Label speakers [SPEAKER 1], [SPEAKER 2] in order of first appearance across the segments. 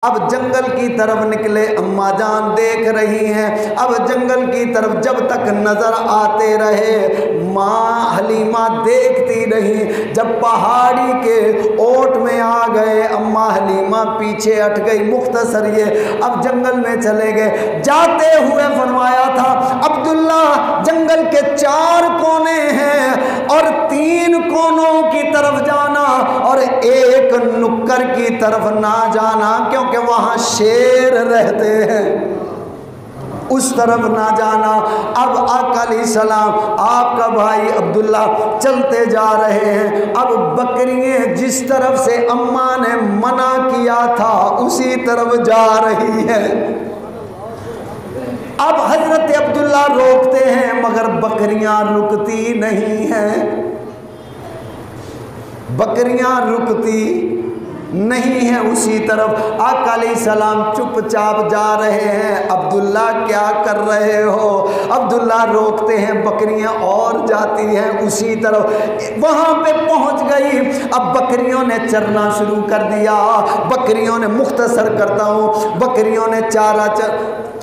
[SPEAKER 1] अब जंगल की तरफ निकले, अम्मा जान देख रही हैं। अब जंगल की तरफ जब तक नजर आते रहे, माँ हलीमा देखती रही। जब पहाड़ी के ओट में आ गए, अम्मा हलीमा पीछे हट गई। मुख्तसर ये अब जंगल में चले गए। जाते हुए फरमाया था, अब्दुल्ला जंगल के 4 कोने हैं और 3 कोनों की तरफ जाना और एक नुक्कर की तरफ ना जाना, क्योंकि वहां शेर रहते हैं, उस तरफ ना जाना। अब आका अलैहिस्सलाम आपका भाई अब्दुल्ला चलते जा रहे हैं। अब बकरियां जिस तरफ से अम्मा ने मना किया था उसी तरफ जा रही है। अब हजरत अब्दुल्ला रोकते हैं मगर बकरियां रुकती नहीं हैं, बकरियां रुकती नहीं है उसी तरफ। आका अलैहिस्सलाम चुपचाप जा रहे हैं। अब्दुल्ला क्या कर रहे हो? अब्दुल्ला रोकते हैं, बकरियां और जाती हैं उसी तरफ। वहां पे पहुंच गई। अब बकरियों ने चरना शुरू कर दिया। बकरियों ने, मुख्तसर करता हूं, बकरियों ने चारा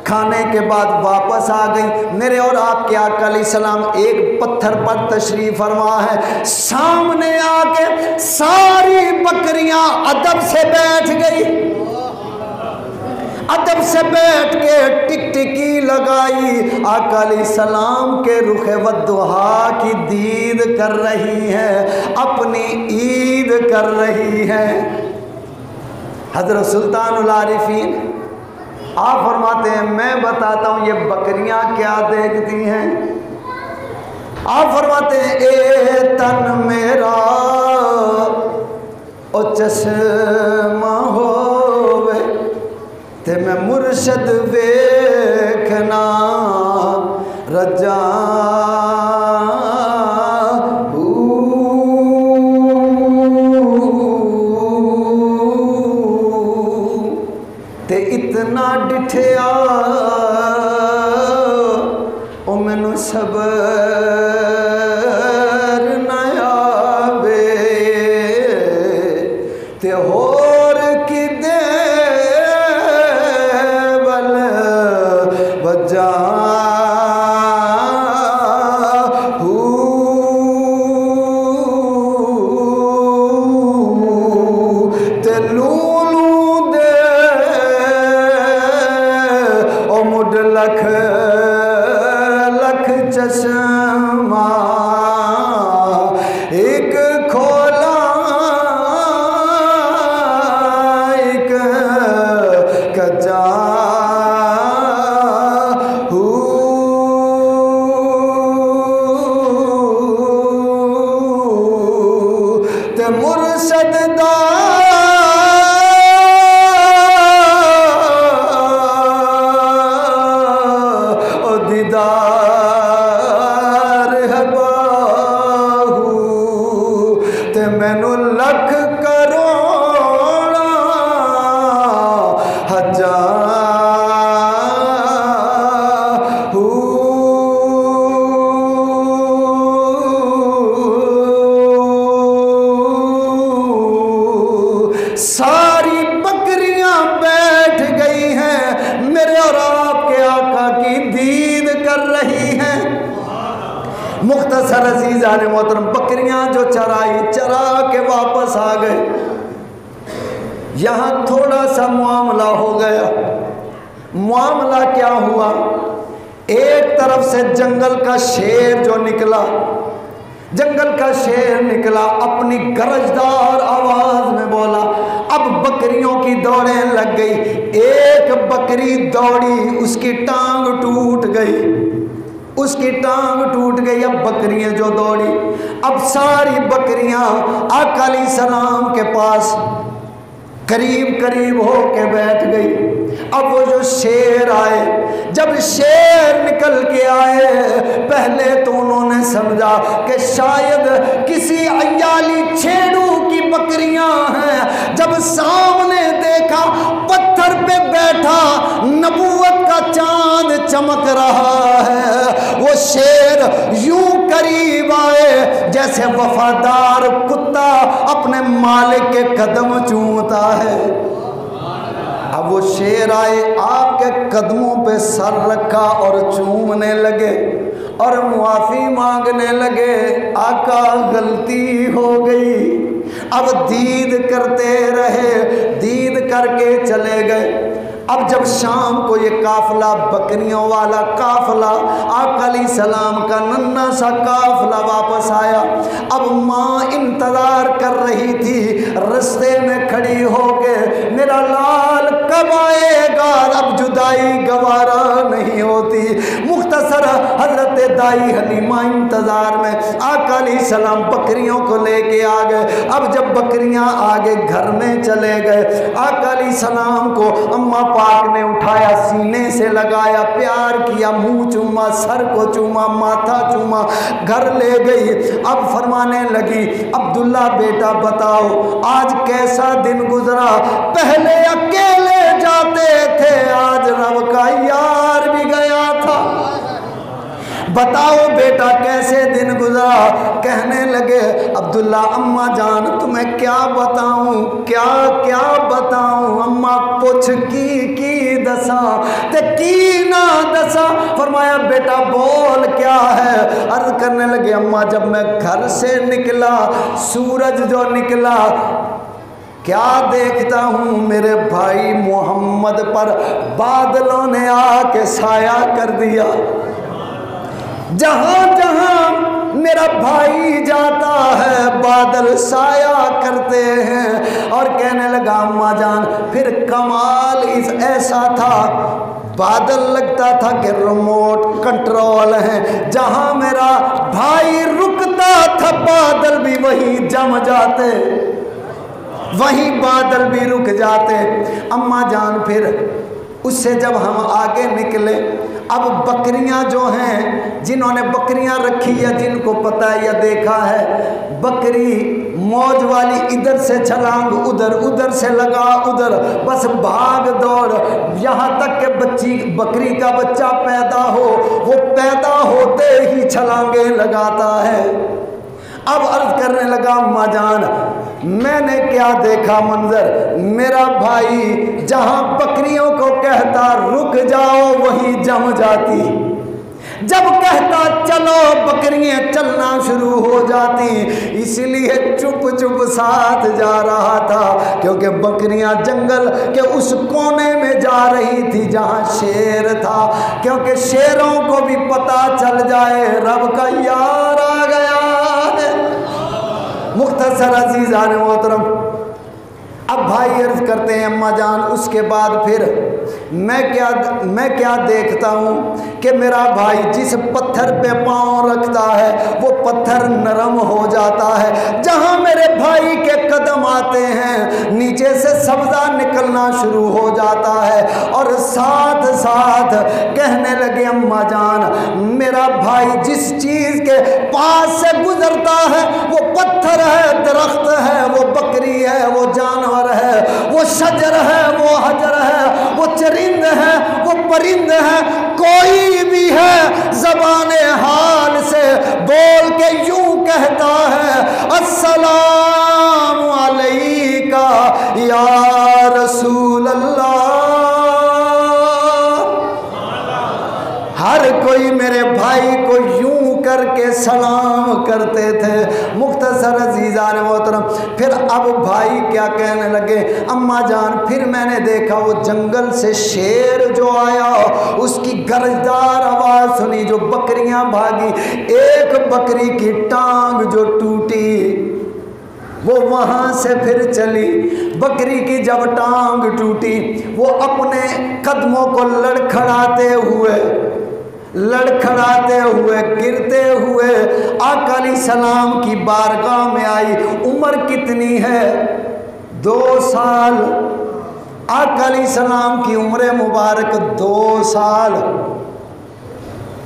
[SPEAKER 1] खाने के बाद वापस आ गई। मेरे और आपके आका अलैहिस्सलाम एक पत्थर पर तशरीफ फरमा है। सामने आके सारी बकरियां अदब से बैठ गई, अदब से बैठ के टिकटिकी लगाई। आका अलैहिस्सलाम के रुखे वद्दुहा की दीद कर रही हैं, अपनी ईद कर रही हैं। हज़रत सुल्तानुल आरिफीन आप फरमाते हैं, मैं बताता हूं ये बकरियां क्या देखती हैं। आप फरमाते हैं, ए तन मेरा ओ चश्मा होवे ते मैं मुर्शद वेखना रजा ते इतना डिठिया ओ मैनू सबर न आवे ते होर कि दे बल वजा ते लूलू लख लख चश्मा एक खोला एक कजा ते मुर्शद दा दीदार है बाहू ते मैनू लख करोड़ हजार सारी बकरियां बैठ गई हैं, मेरे और आपके आका की दीद कर रही हैं। मुख्तसर अज़ीज़ान मोहतरम, बकरियां जो चराई, चरा के वापस आ गए। यहां थोड़ा सा मामला हो गया। मामला क्या हुआ? एक तरफ से जंगल का शेर जो निकला, जंगल का शेर निकला, अपनी गरजदार आवाज में बोला। अब बकरियों की दौड़ें लग गई। एक बकरी दौड़ी, उसकी टांग टूट गई, उसकी टांग टूट गई। अब बकरियां जो दौड़ी, अब सारी बकरियां आका अलैहिस्सलाम के पास करीब करीब हो के बैठ गई। अब वो जो शेर आए, जब शेर निकल के आए, पहले तो उन्होंने समझा कि शायद किसी अय्याली छेड़ू की बकरियां हैं। जब सामने देखा पत्थर पे बैठा नबूवत का चांद चमक रहा है, वो शेर यूं करीब आए जैसे वफादार कुत्ता अपने मालिक के कदम चूमता है। अब वो शेर आए, आपके कदमों पे सर रखा और चूमने लगे और मुआफ़ी मांगने लगे, आका गलती हो गई। अब दीद करते रहे, दीद करके चले गए। अब जब शाम को ये काफिला, बकरियों वाला काफिला, आका अलैहिस्सलाम का नन्हा सा काफिला वापस आया। अब माँ इंतज़ार कर रही थी रास्ते में खड़ी होके, मेरा लाल कब आएगा, अब जुदाई गवारा नहीं होती। मुख्तसर हजरत दाई हलीमा इंतज़ार में, आका अलैहिस्सलाम बकरियों को लेके आ गए। अब जब बकरियां आगे घर में चले गए, आका अलैहिस्सलाम को अम्मा पाक ने उठाया, सीने से लगाया, प्यार किया, मुंह चूमा, सर को चूमा, माथा चूमा, घर ले गई। अब फरमाने लगी, अब्दुल्ला बेटा बताओ आज कैसा दिन गुजरा, पहले अकेले जाते थे, आज रब का यार भी गया था, बताओ बेटा कैसे दिन गुजरा। कहने लगे अब्दुल्ला, अम्मा जान तुम्हें क्या बताऊं, क्या क्या बताऊं, अम्मा पूछ की दसा ते की ना दसा। फरमाया बेटा बोल क्या है। अर्ज करने लगे, अम्मा जब मैं घर से निकला, सूरज जो निकला, क्या देखता हूँ मेरे भाई मोहम्मद पर बादलों ने आके साया कर दिया। जहां जहां मेरा भाई जाता है बादल साया करते हैं। और कहने लगा अम्मा जान फिर कमाल इस ऐसा था, बादल लगता था कि रिमोट कंट्रोल है, जहां मेरा भाई रुकता था बादल भी वहीं जम जाते, वहीं बादल भी रुक जाते। अम्मा जान फिर उससे जब हम आगे निकले, अब बकरियां जो हैं, जिन्होंने बकरियां रखी या जिनको पता है या देखा है, बकरी मौज वाली इधर से छलांग उधर, उधर से लगा उधर, बस भाग दौड़, यहाँ तक कि बकरी का बच्चा पैदा हो, वो पैदा होते ही छलांगे लगाता है। अब अर्ज करने लगा अम्मा जान मैंने क्या देखा मंजर, मेरा भाई जहां बकरियों को कहता रुक जाओ वहीं जम जाती, जब कहता चलो बकरियां चलना शुरू हो जाती। इसलिए चुप चुप साथ जा रहा था, क्योंकि बकरियां जंगल के उस कोने में जा रही थी जहां शेर था, क्योंकि शेरों को भी पता चल जाए रब का यार आ गया है। मुख्तसर अजीज़ान मोहतरम, अब भाई अर्ज करते हैं अम्मा जान उसके बाद फिर मैं क्या देखता हूँ कि मेरा भाई जिस पत्थर पे पाँव रखता है वो पत्थर नरम हो जाता है, जहाँ मेरे भाई के कदम आते हैं नीचे से सब्ज़ा निकलना शुरू हो जाता है। और साथ साथ कहने लगे अम्मा जान मेरा भाई जिस चीज़ के पास से गुजरता है वो पत्थर है, दरख्त है, वो बकरी है, वो जानवर है, वो शजर है, वो हजर है, वो चरिंद है, वो परिंद है, कोई भी है ज़बाने हाल से बोल के यूं कहता है अस्सलामु अलैका या रसूल अल्लाह। हर कोई मेरे भाई को यूं करके सलाम करते थे। मुख्तसर अजीज़ान मोहतरम, फिर अब भाई क्या कहने लगे अम्मा जान फिर मैंने देखा वो जंगल से शेर जो आया, उसकी गरजदार आवाज़ सुनी, जो बकरियां भागी, एक बकरी की टांग जो टूटी वो वहाँ से फिर चली। बकरी की जब टांग टूटी वो अपने कदमों को लड़खड़ाते हुए गिरते हुए आका अलैहिस्सलाम की बारगाह में आई। उम्र कितनी है? 2 साल। आका अलैहिस्सलाम की उम्र मुबारक 2 साल।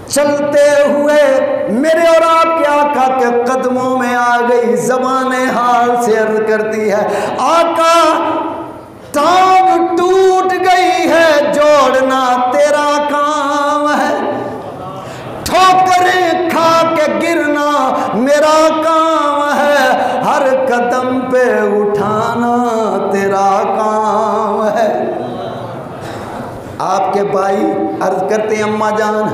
[SPEAKER 1] चलते हुए मेरे और आपके आका के कदमों में आ गई। ज़बाने हाल से अर्ज करती है आका टांग टूट गई है, जोड़ना तेरा काम है, ठोकरें खा के गिरना मेरा काम है, हर कदम पे उठाना तेरा काम है। आपके भाई अर्ज करते हैं, अम्मा जान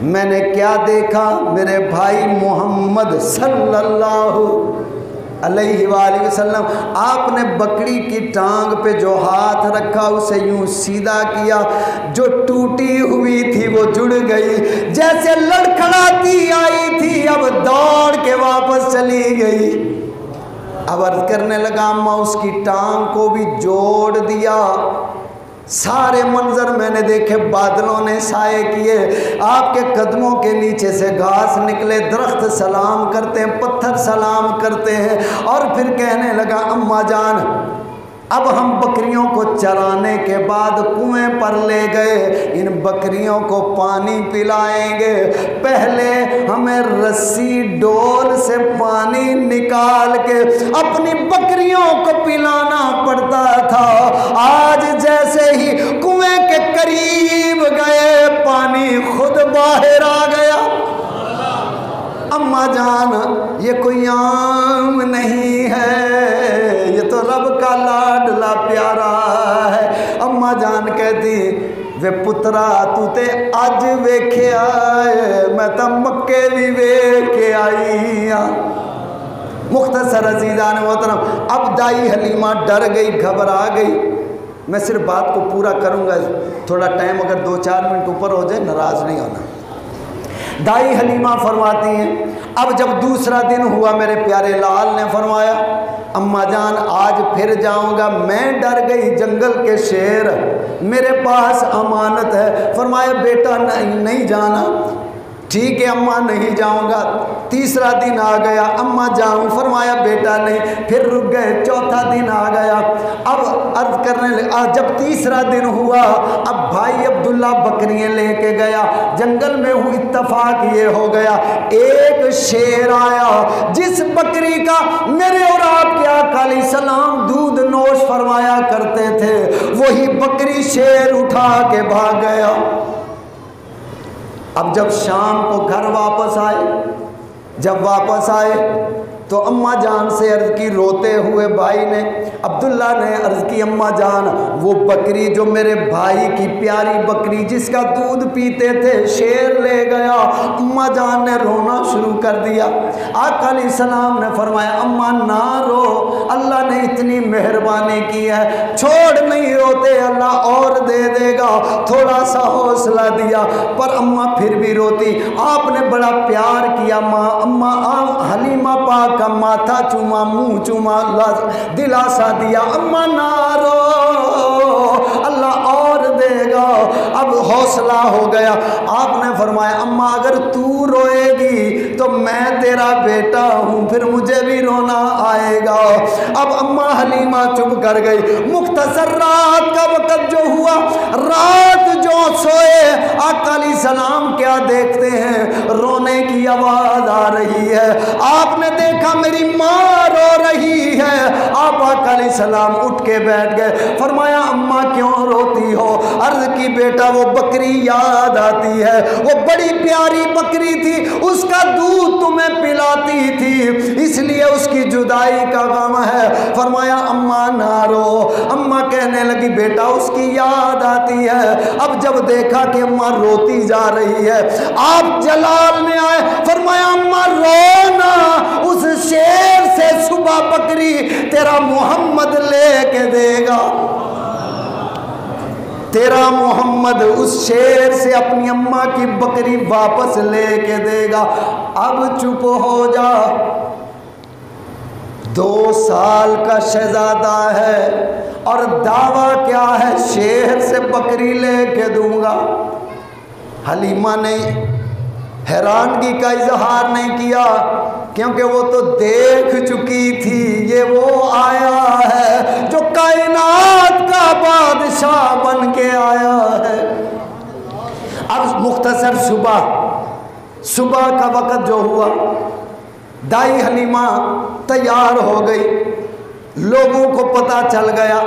[SPEAKER 1] मैंने क्या देखा, मेरे भाई मोहम्मद सल्लल्लाहु अलैहि वसल्लम आपने बकरी की टांग पे जो हाथ रखा उसे यूं सीधा किया, जो टूटी हुई थी वो जुड़ गई, जैसे लड़खड़ाती आई थी अब दौड़ के वापस चली गई। अब अर्ज करने लगा, अम्मा उसकी टांग को भी जोड़ दिया। सारे मंजर मैंने देखे, बादलों ने साए किए, आपके कदमों के नीचे से घास निकले, दरख्त सलाम करते हैं, पत्थर सलाम करते हैं। और फिर कहने लगा, अम्मा जान अब हम बकरियों को चराने के बाद कुएं पर ले गए, इन बकरियों को पानी पिलाएंगे। पहले हमें रस्सी डोल से पानी निकाल के अपनी बकरियों को पिलाना पड़ता था। आज जैसे ही कुएं के करीब गए पानी खुद बाहर आ गया। अम्मा जान ये कोई आम नहीं है, ये तो रब का लाडला प्यारा है। अम्मा जान कहती, वे पुत्रा तू ते अज वेख्या है, मैं तो मक्के भी वेख के आई हाँ। मुख्तसर अजीज़ान मोहतरम, अब दाई हलीमा डर गई, घबरा गई। मैं सिर्फ बात को पूरा करूँगा, थोड़ा टाइम अगर 2-4 मिनट ऊपर हो जाए नाराज़ नहीं होना। दाई हलीमा फरमाती हैं, अब जब दूसरा दिन हुआ मेरे प्यारे लाल ने फरमाया, अम्मा जान आज फिर जाऊंगा। मैं डर गई, जंगल के शेर मेरे पास अमानत है। फरमाया बेटा नहीं जाना। ठीक है अम्मा नहीं जाऊंगा। तीसरा दिन आ गया, अम्मा जाऊं। फरमाया बेटा नहीं। फिर रुक गए, चौथा दिन आ गया। अब अर्ज करने लगा, जब तीसरा दिन हुआ, अब भाई अब्दुल्ला बकरियां लेके गया, जंगल में हुई इत्तफाक ये हो गया, एक शेर आया जिस बकरी का मेरे और आपके आका अलैहिस्सलाम दूध नोश फरमाया करते थे, वही बकरी शेर उठा के भाग गया। अब जब शाम को घर वापस आए, जब वापस आए तो अम्मा जान से अर्ज़ की, रोते हुए भाई ने, अब्दुल्ला ने अर्ज़ की, अम्मा जान वो बकरी जो मेरे भाई की प्यारी बकरी जिसका दूध पीते थे शेर ले गया। अम्मा जान ने रोना शुरू कर दिया। आका अलैहिस्सलाम ने फरमाया, अम्मा ना रो, अल्लाह ने इतनी मेहरबानी की है, छोड़ नहीं रोते, अल्लाह और दे देगा। थोड़ा सा हौसला दिया, पर अम्मा फिर भी रोती। आपने बड़ा प्यार किया माँ, अम्मा हलीमा पाक का माथा चूमा, मुंह चूमा, दिलासा दिया, अम्मा ना रो, अल्लाह और देगा। अब हौसला हो गया। आपने फरमाया, अम्मा अगर तू रोएगी तो मैं तेरा बेटा हूँ, फिर मुझे भी रोना आएगा। अब अम्मा हलीमा चुप कर गई। मुख्तसर रात का वक़्त जो हुआ, रात जो सोए, आका अलैहिस्सलाम क्या देखते हैं, रोने की आवाज़ आ रही है। आपने देखा मेरी माँ रो रही है। आप आका अलैहिस्सलाम उठ के बैठ गए। फरमाया, अम्मा क्यों रोती हो? अर्ज़ की, बेटा वो बकरी याद आती है, वो बड़ी प्यारी बकरी थी, उसका दूध तुम्हें पिलाती थी, इसलिए उसकी जुदाई का गम है। फरमाया, अम्मा ना रो। अम्मा कहने लगी, बेटा उसकी याद आती है। अब जब देखा कि अम्मा रोती जा रही है, आप जलाल में आए। फरमाया, अम्मा रो ना, उस शेर से सुबह बकरी तेरा मोहम्मद लेके देगा। तेरा मोहम्मद उस शेर से अपनी अम्मा की बकरी वापस लेके देगा। अब चुप हो जा। 2 साल का शहजादा है और दावा क्या है, शेर से बकरी लेके दूंगा। हलीमा ने हैरानगी का इजहार नहीं किया, क्योंकि वो तो देख चुकी थी, ये वो आया है जो कायनात का बादशाह बन के आया है। अब मुख्तसर सुबह का वक़्त जो हुआ, दाई हलीमा तैयार हो गई। लोगों को पता चल गया,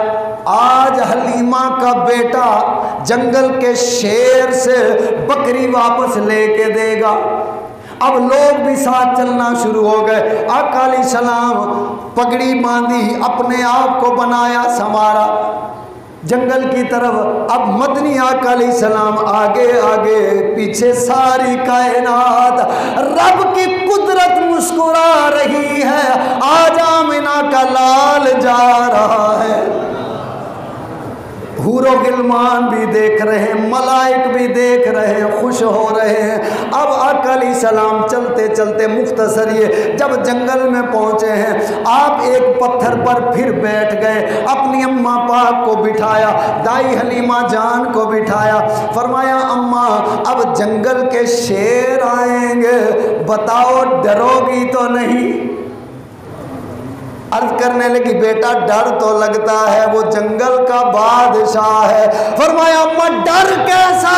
[SPEAKER 1] आज हलीमा का बेटा जंगल के शेर से बकरी वापस लेके देगा। अब लोग भी साथ चलना शुरू हो गए। आका अलैहिस्सलाम पगड़ी बांधी, अपने आप को बनाया संवारा। जंगल की तरफ। अब मदनी आका अलैहिस्सलाम आगे आगे, पीछे सारी कायनात। रब की कुदरत मुस्कुरा रही है, आज आमिना का लाल जा रहा है। हूरो गिलमान भी देख रहे हैं, मलाइक भी देख रहे हैं, खुश हो रहे हैं। अब आका अलैहिस्सलाम चलते चलते मुख्तसर ये जब जंगल में पहुंचे हैं, आप एक पत्थर पर फिर बैठ गए, अपनी अम्मा पाक को बिठाया, दाई हलीमा जान को बिठाया, फरमाया अम्मा अब जंगल के शेर आएंगे, बताओ डरोगी तो नहीं? अर्ज करने लगी बेटा डर तो लगता है, वो जंगल का बादशाह है। फरमाया अम्मा डर कैसा,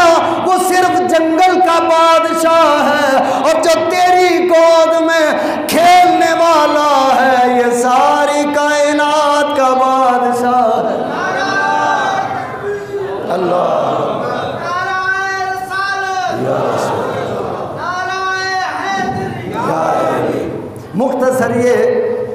[SPEAKER 1] वो सिर्फ जंगल का बादशाह है, और जो तेरी गोद में खेलने वाला है ये सारी कायनात का बादशाह है। अल्लाह मुख्तसर ये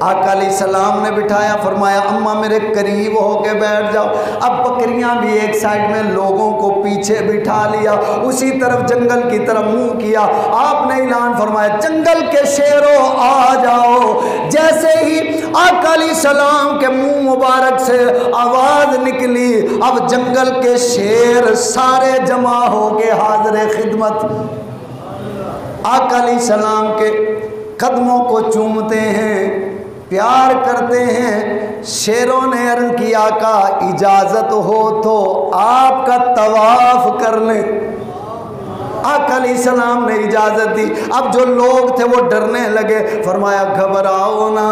[SPEAKER 1] आका अलैहिस्सलाम ने बिठाया, फरमाया अम्मा मेरे करीब होके बैठ जाओ। अब बकरियां भी एक साइड में, लोगों को पीछे बिठा लिया, उसी तरफ जंगल की तरफ मुंह किया। आपने ऐलान फरमाया जंगल के शेरों आ जाओ। जैसे ही आका अलैहिस्सलाम के मुंह मुबारक से आवाज निकली, अब जंगल के शेर सारे जमा हो के हाजिर खिदमत। आका अलैहिस्सलाम के कदमों को चूमते हैं, प्यार करते हैं। शेरों ने अर्ज किया का इजाजत हो तो आपका तवाफ कर लें। आका अलैहिस्सलाम ने इजाजत दी। अब जो लोग थे वो डरने लगे, फरमाया घबराओ ना,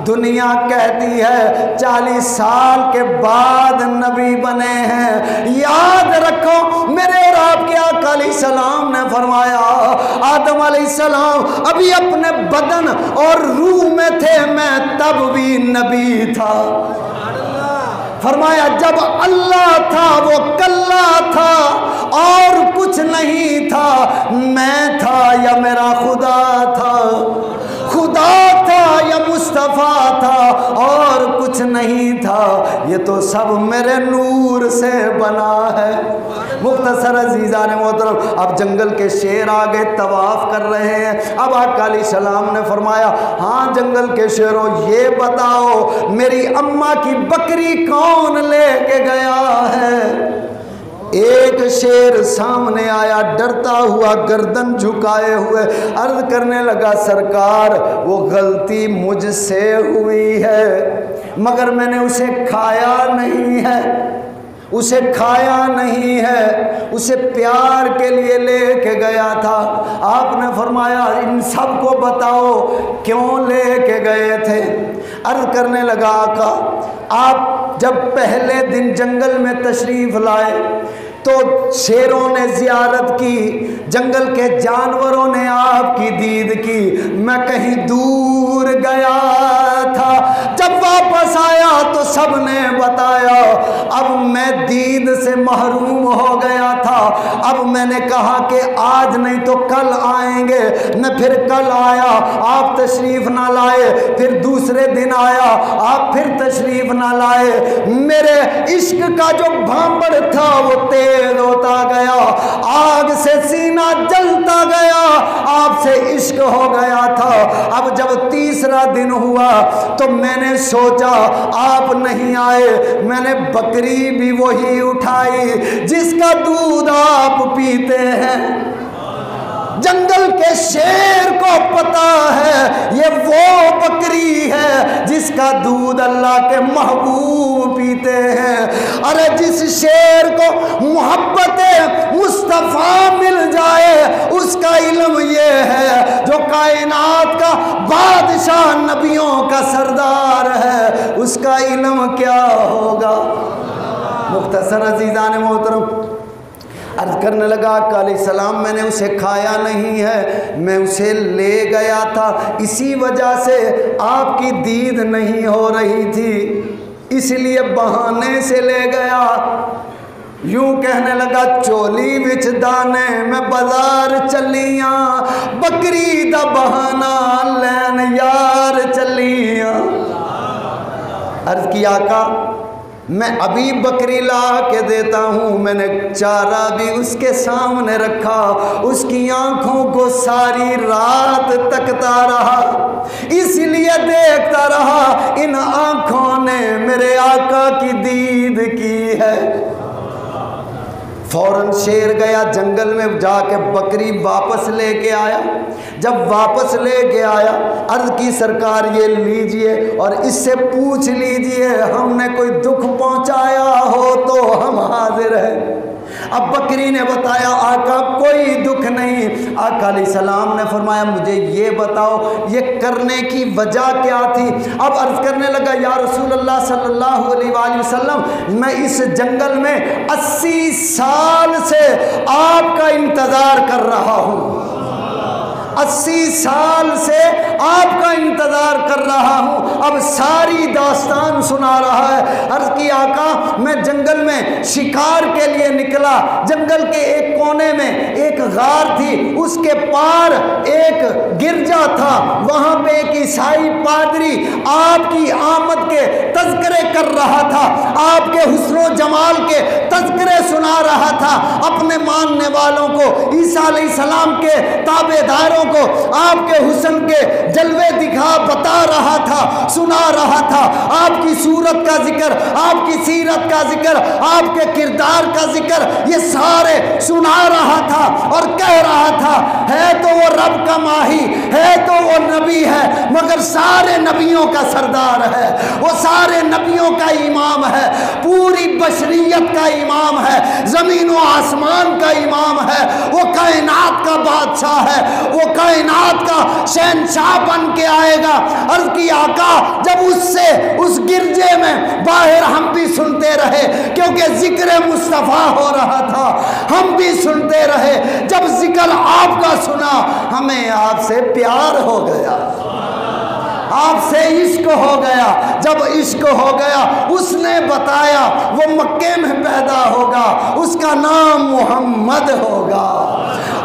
[SPEAKER 1] दुनिया कहती है 40 साल के बाद नबी बने हैं। याद रखो मेरे और आपके आका अलैहिस्सलाम ने फरमाया आदम अलैहिस्सलाम अभी अपने बदन और रूह में थे, मैं तब भी नबी था। फरमाया जब अल्लाह था वो कल्ला था और कुछ नहीं था, मैं था या मेरा खुदा था, खुदा था या मुस्तफ़ा था और कुछ नहीं था, ये तो सब मेरे नूर से बना है। मुख्तसर अज़ीज़ान मोहतरम, अब जंगल के शेर आगे तवाफ़ कर रहे हैं। अब आका अलैहिस्सलाम ने फरमाया हाँ जंगल के शेरों ये बताओ मेरी अम्मा की बकरी कौन लेके गया है? एक शेर सामने आया डरता हुआ, गर्दन झुकाए हुए, अर्ज करने लगा सरकार वो गलती मुझसे हुई है, मगर मैंने उसे खाया नहीं है, उसे खाया नहीं है, उसे प्यार के लिए लेके गया था। आपने फरमाया इन सब को बताओ क्यों लेके गए थे? अर्ज करने लगा आका आप जब पहले दिन जंगल में तशरीफ लाए तो शेरों ने जियारत की, जंगल के जानवरों ने आपकी दीद की, मैं कहीं दूर गया था, जब वापस आया तो सब ने बताया अब मैं दीद से महरूम हो गया था। अब मैंने कहा कि आज नहीं तो कल आएंगे, मैं फिर कल आया आप तशरीफ ना लाए, फिर दूसरे दिन आया आप फिर तशरीफ ना लाए। मेरे इश्क का जो भांबड़ था वो तेज होता गया, आग से सीना जलता गया, आपसे इश्क हो गया था। अब जब तीसरा दिन हुआ तो मैंने सोचा आप नहीं आए, मैंने बकरी भी वही उठाई जिसका दूध आप पीते हैं। जंगल के शेर को पता है ये वो बकरी है जिसका दूध अल्लाह के महबूब पीते हैं। अरे जिस शेर को मोहब्बत मुस्तफ़ा मिल जाए उसका इल्म ये है, जो कायनात का बादशाह नबियों का सरदार है उसका इल्म क्या होगा। मुख्तसर अज़ीज़ान मोहतरम अर्ज करने लगा आका अलैहिस्सलाम मैंने उसे खाया नहीं है, मैं उसे ले गया था, इसी वजह से आपकी दीद नहीं हो रही थी, इसलिए बहाने से ले गया। यूं कहने लगा चोली विच दाने मैं बाजार चलियां, बकरी दा बहाना लैन यार चलियां। अर्ज किया आका मैं अभी बकरी ला के देता हूँ। मैंने चारा भी उसके सामने रखा, उसकी आंखों को सारी रात तकता रहा, इसलिए देखता रहा इन आंखों ने मेरे आका की दीद की है। फौरन शेर गया जंगल में, जाके बकरी वापस लेके आया। जब वापस लेके आया, अर्ज की सरकार ये लीजिए और इससे पूछ लीजिए हमने कोई दुख पहुंचाया हो तो हम हाजिर हैं। अब बकरी ने बताया आका कोई दुख नहीं। आका अलैहिस्सलाम ने फरमाया मुझे ये बताओ ये करने की वजह क्या थी। अब अर्ज करने लगा या रसूल अल्लाह सल्लल्लाहु अलैहि वसल्लम, मैं इस जंगल में 80 साल से आपका इंतज़ार कर रहा हूँ, 80 साल से आपका इंतज़ार कर रहा हूँ। अब सारी दास्तान सुना रहा है। अर्ज़ की आका मैं जंगल में शिकार के लिए निकला, जंगल के एक कोने में एक गार थी, उसके पार एक गिरजा था, वहाँ पे एक ईसाई पादरी आपकी आमद के तज़किरे कर रहा था, आपके हुस्नो जमाल के तज़किरे सुना रहा था, अपने मानने वालों को, ईसा अलैहिस्सलाम के ताबेदारों को आपके हुस्न के जलवे दिखा बता रहा था, सुना रहा था, आपकी सूरत का जिक्र, आपकी सीरत का जिक्र, आपके किरदार का जिक्र, ये सारे सुना रहा था और कह रहा था है तो वो रब का माही है, तो वो नबी है, मगर सारे नबियों का सरदार है, वो सारे नबियों का इमाम है, पूरी बशरियत का इमाम है, जमीन व आसमान का इमाम है, वो कायनात का बादशाह है, वो कायनात का शहंशाह बन के आएगा। अर्ज़ की आका जब उससे उस गिरजे में बाहर हम भी सुनते रहे, क्योंकि जिक्र मुस्तफ़ा हो रहा था, हम भी सुनते रहे। जब जिक्र आपका सुना हमें आपसे प्यार हो गया, आपसे इश्क हो गया। जब इश्क हो गया उसने बताया वो मक्के में पैदा होगा, उसका नाम मोहम्मद होगा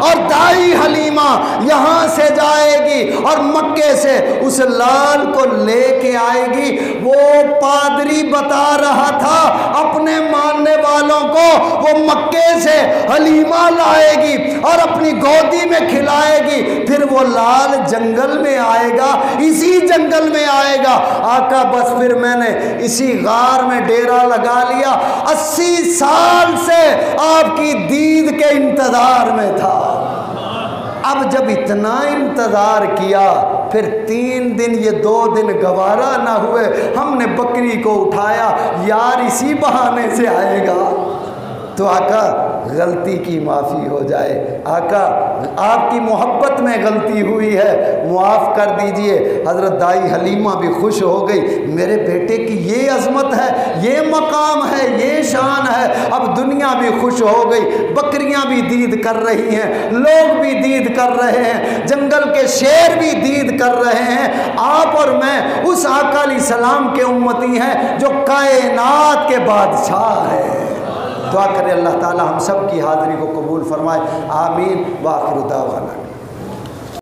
[SPEAKER 1] और दाई हलीमा यहाँ से जाएगी और मक्के से उस लाल को लेके आएगी। वो पादरी बता रहा था अपने मानने वालों को वो मक्के से हलीमा लाएगी और अपनी गोदी में खिलाएगी, फिर वो लाल जंगल में आएगा, इसी जंगल में आएगा। आका बस फिर मैंने इसी गार में डेरा लगा लिया, 80 साल से आपकी दीद के इंतजार में था। अब जब इतना इंतजार किया फिर 3 दिन, ये 2 दिन गवारा ना हुए, हमने बकरी को उठाया, यार इसी बहाने से आएगा तो आका गलती की माफ़ी हो जाए, आका आपकी मोहब्बत में गलती हुई है, मुआफ़ कर दीजिए। हज़रत दाई हलीमा भी खुश हो गई, मेरे बेटे की ये अज़मत है, ये मकाम है, ये शान है। अब दुनिया भी खुश हो गई, बकरियां भी दीद कर रही हैं, लोग भी दीद कर रहे हैं, जंगल के शेर भी दीद कर रहे हैं। आप और मैं उस आका अलैहिस्सलाम के उम्मती हैं जो कायनात के बादशाह है। दुआ करें अल्लाह ताला हम सब की हाज़िरी को कबूल फरमाए, आमीन। व आखिर दावाना।